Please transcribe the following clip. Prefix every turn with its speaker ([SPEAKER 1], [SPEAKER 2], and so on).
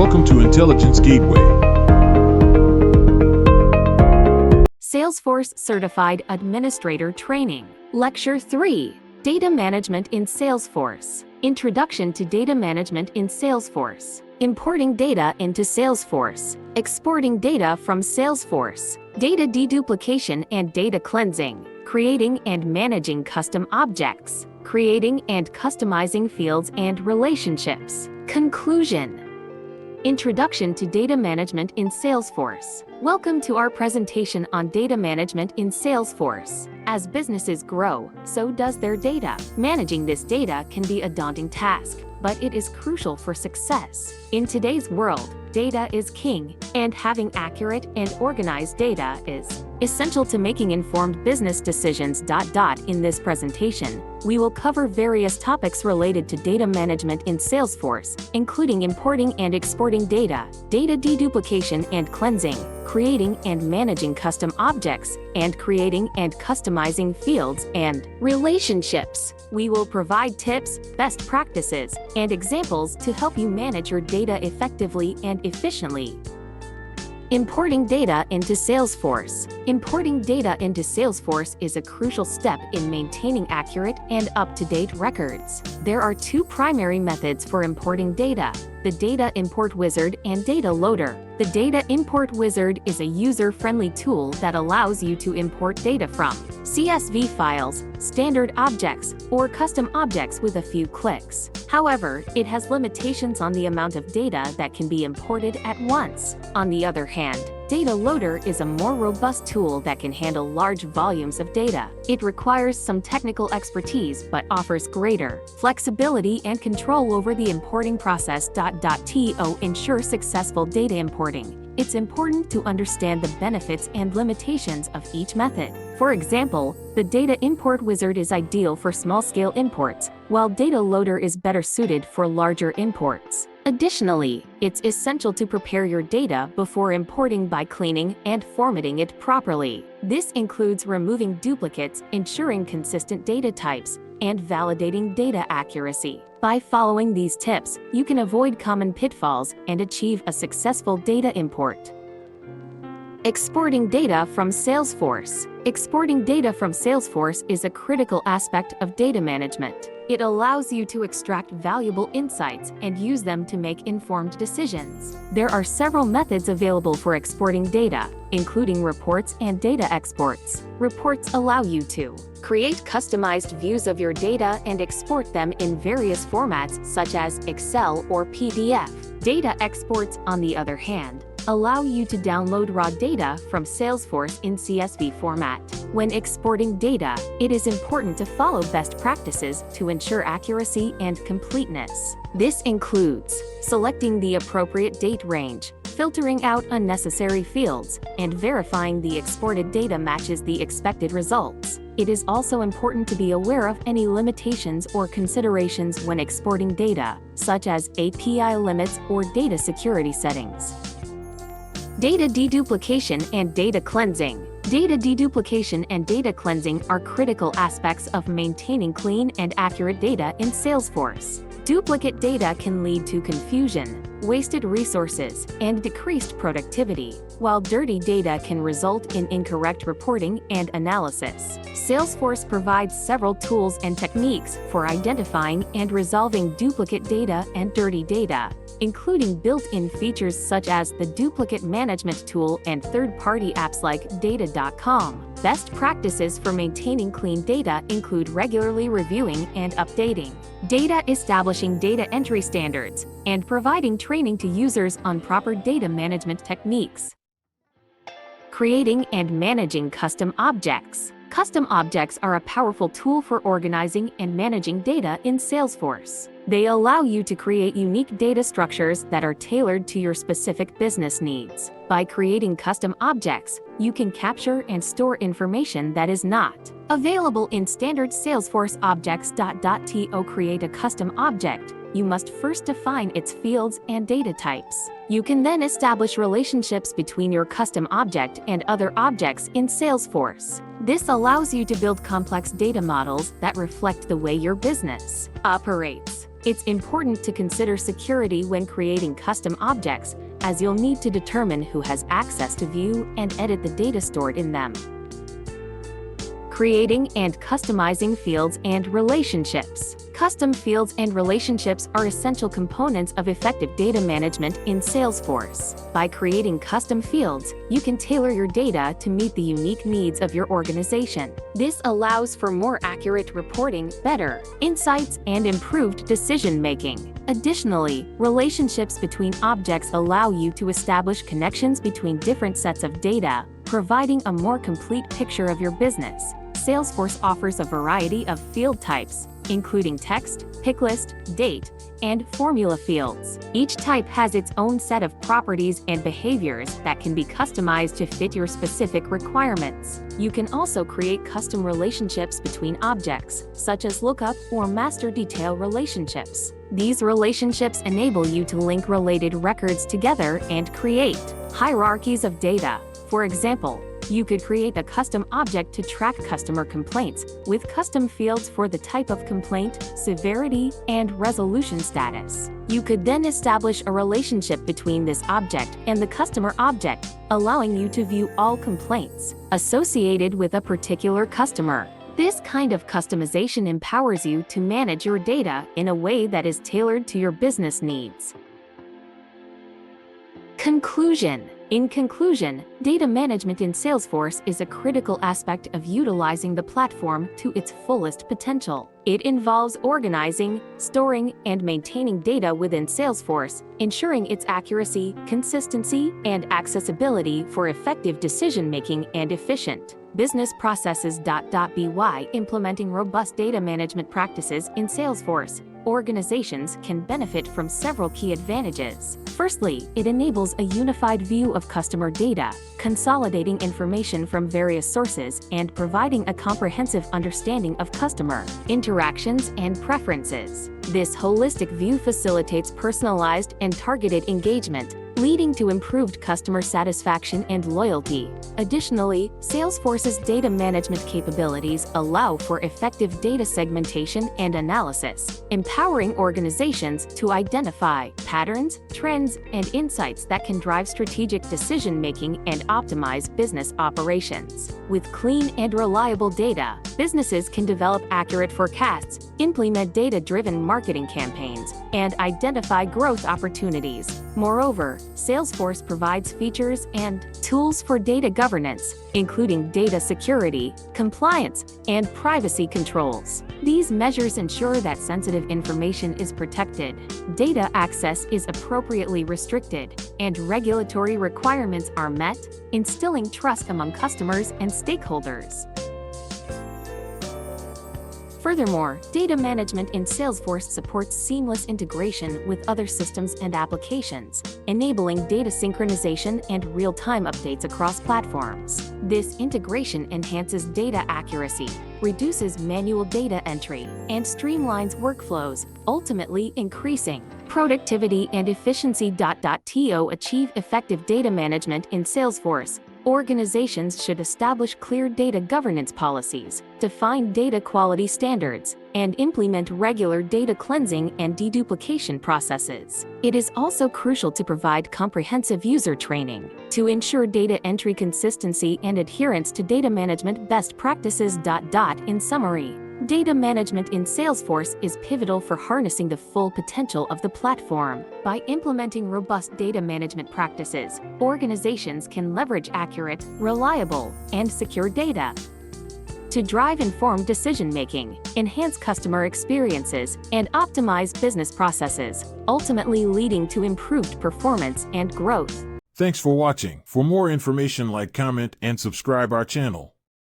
[SPEAKER 1] Welcome to Intelligence Gateway.
[SPEAKER 2] Salesforce Certified Administrator Training. Lecture 3. Data Management in Salesforce. Introduction to Data Management in Salesforce. Importing data into Salesforce. Exporting data from Salesforce. Data deduplication and data cleansing. Creating and managing custom objects. Creating and customizing fields and relationships. Conclusion. Introduction to Data Management in Salesforce. Welcome to our presentation on data management in Salesforce. As businesses grow, so does their data. Managing this data can be a daunting task, but it is crucial for success. In today's world, data is king, and having accurate and organized data is essential to making informed business decisions. In this presentation, we will cover various topics related to data management in Salesforce, including importing and exporting data, data deduplication and cleansing, creating and managing custom objects, and creating and customizing fields and relationships. We will provide tips, best practices, and examples to help you manage your data effectively and efficiently. Importing data into Salesforce. Importing data into Salesforce is a crucial step in maintaining accurate and up-to-date records. There are two primary methods for importing data: the Data Import Wizard and Data Loader. The Data Import Wizard is a user-friendly tool that allows you to import data from CSV files, standard objects, or custom objects with a few clicks. However, it has limitations on the amount of data that can be imported at once. On the other hand, Data Loader is a more robust tool that can handle large volumes of data. It requires some technical expertise but offers greater flexibility and control over the importing process. To ensure successful data importing, it's important to understand the benefits and limitations of each method. For example, the Data Import Wizard is ideal for small-scale imports, while Data Loader is better suited for larger imports. Additionally, it's essential to prepare your data before importing by cleaning and formatting it properly. This includes removing duplicates, ensuring consistent data types, and validating data accuracy. By following these tips, you can avoid common pitfalls and achieve a successful data import. Exporting data from Salesforce. Exporting data from Salesforce is a critical aspect of data management. It allows you to extract valuable insights and use them to make informed decisions. There are several methods available for exporting data, including reports and data exports. Reports allow you to create customized views of your data and export them in various formats such as Excel or PDF. Data exports, on the other hand, allow you to download raw data from Salesforce in CSV format. When exporting data, it is important to follow best practices to ensure accuracy and completeness. This includes selecting the appropriate date range, filtering out unnecessary fields, and verifying the exported data matches the expected results. It is also important to be aware of any limitations or considerations when exporting data, such as API limits or data security settings. Data deduplication and data cleansing. Data deduplication and data cleansing are critical aspects of maintaining clean and accurate data in Salesforce. Duplicate data can lead to confusion, wasted resources, and decreased productivity, while dirty data can result in incorrect reporting and analysis. Salesforce provides several tools and techniques for identifying and resolving duplicate data and dirty data, including built-in features such as the Duplicate Management Tool and third-party apps like Data.com. Best practices for maintaining clean data include regularly reviewing and updating data, establishing data entry standards, and providing training to users on proper data management techniques. Creating and managing custom objects. Custom objects are a powerful tool for organizing and managing data in Salesforce. They allow you to create unique data structures that are tailored to your specific business needs. By creating custom objects, you can capture and store information that is not available in standard Salesforce objects. To create a custom object, you must first define its fields and data types. You can then establish relationships between your custom object and other objects in Salesforce. This allows you to build complex data models that reflect the way your business operates. It's important to consider security when creating custom objects, as you'll need to determine who has access to view and edit the data stored in them. Creating and customizing fields and relationships. Custom fields and relationships are essential components of effective data management in Salesforce. By creating custom fields, you can tailor your data to meet the unique needs of your organization. This allows for more accurate reporting, better insights, and improved decision-making. Additionally, relationships between objects allow you to establish connections between different sets of data, providing a more complete picture of your business. Salesforce offers a variety of field types, including text, pick list, date, and formula fields. Each type has its own set of properties and behaviors that can be customized to fit your specific requirements. You can also create custom relationships between objects, such as lookup or master detail relationships. These relationships enable you to link related records together and create hierarchies of data. For example, you could create a custom object to track customer complaints, with custom fields for the type of complaint, severity, and resolution status. You could then establish a relationship between this object and the customer object, allowing you to view all complaints associated with a particular customer. This kind of customization empowers you to manage your data in a way that is tailored to your business needs. Conclusion. In conclusion, data management in Salesforce is a critical aspect of utilizing the platform to its fullest potential. It involves organizing, storing, and maintaining data within Salesforce, ensuring its accuracy, consistency, and accessibility for effective decision-making and efficient business processes. By implementing robust data management practices in Salesforce, organizations can benefit from several key advantages. Firstly, it enables a unified view of customer data, consolidating information from various sources and providing a comprehensive understanding of customer interactions and preferences. This holistic view facilitates personalized and targeted engagement, leading to improved customer satisfaction and loyalty. Additionally, Salesforce's data management capabilities allow for effective data segmentation and analysis, empowering organizations to identify patterns, trends, and insights that can drive strategic decision-making and optimize business operations. With clean and reliable data, businesses can develop accurate forecasts, implement data-driven marketing campaigns, and identify growth opportunities. Moreover, Salesforce provides features and tools for data governance, including data security, compliance, and privacy controls. These measures ensure that sensitive information is protected, data access is appropriately restricted, and regulatory requirements are met, instilling trust among customers and stakeholders. Furthermore, data management in Salesforce supports seamless integration with other systems and applications, enabling data synchronization and real-time updates across platforms. This integration enhances data accuracy, reduces manual data entry, and streamlines workflows, ultimately increasing productivity and efficiency. To achieve effective data management in Salesforce, organizations should establish clear data governance policies, define data quality standards, and implement regular data cleansing and deduplication processes. It is also crucial to provide comprehensive user training to ensure data entry consistency and adherence to data management best practices. In summary, data management in Salesforce is pivotal for harnessing the full potential of the platform. By implementing robust data management practices, organizations can leverage accurate, reliable, and secure data to drive informed decision-making, enhance customer experiences, and optimize business processes, ultimately leading to improved performance and growth.
[SPEAKER 1] Thanks for watching. For more information, like, comment, and subscribe our channel.